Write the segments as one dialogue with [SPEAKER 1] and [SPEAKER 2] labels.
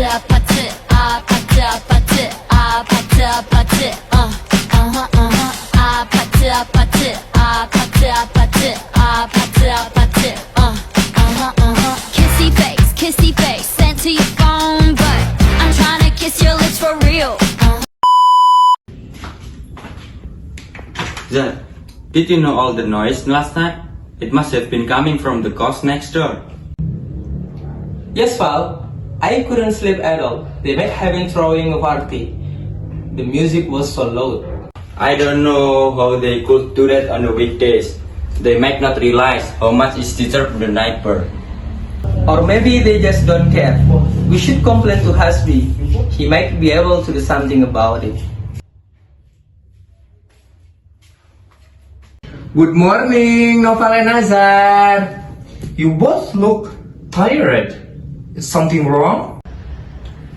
[SPEAKER 1] 아파트 아파트 아파트 아파트 아파트 아파트 아파트 아파트 아파트 아파트 아파트 kissy face sent to your phone but I'm trying to kiss your lips for real
[SPEAKER 2] Zed, did you know all the noise last night? It must have been coming from the coast next door.
[SPEAKER 3] Yes, Val. I couldn't sleep at all. They might have been throwing a party. The music was so loud.
[SPEAKER 2] I don't know how they could do that on the weekdays. They might not realize how much it disturbs the night bird.
[SPEAKER 3] Or maybe they just don't care. We should complain to Hasbi. He might be able to do something about it.
[SPEAKER 4] Good morning, Noval and Azar. You both look tired. Is something wrong?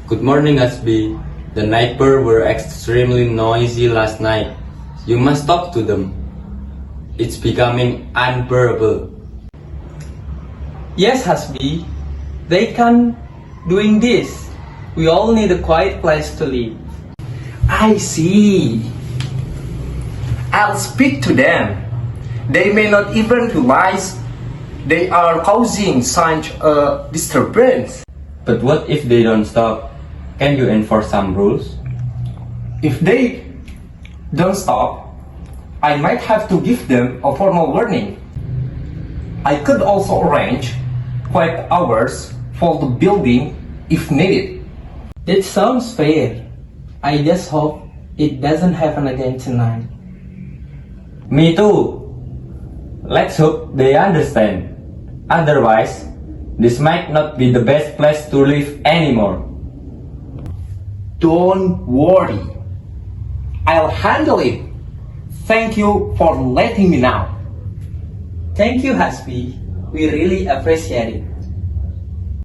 [SPEAKER 2] Good morning, Asbi. The night bird were extremely noisy last night. You must talk to them. It's becoming unbearable.
[SPEAKER 3] Yes, Hasbi. They can doing this. We all need a quiet place to live.
[SPEAKER 4] I see. I'll speak to them. They may not even realize they are causing such a disturbance.
[SPEAKER 2] But what if they don't stop? Can you enforce some rules?
[SPEAKER 4] If they don't stop, I might have to give them a formal warning. I could also arrange quiet hours for the building if needed.
[SPEAKER 3] That sounds fair. I just hope it doesn't happen again tonight.
[SPEAKER 2] Me too. Let's hope they understand. Otherwise, this might not be the best place to live anymore.
[SPEAKER 4] Don't worry. I'll handle it. Thank you for letting me know.
[SPEAKER 3] Thank you, Hasbi. We really appreciate it.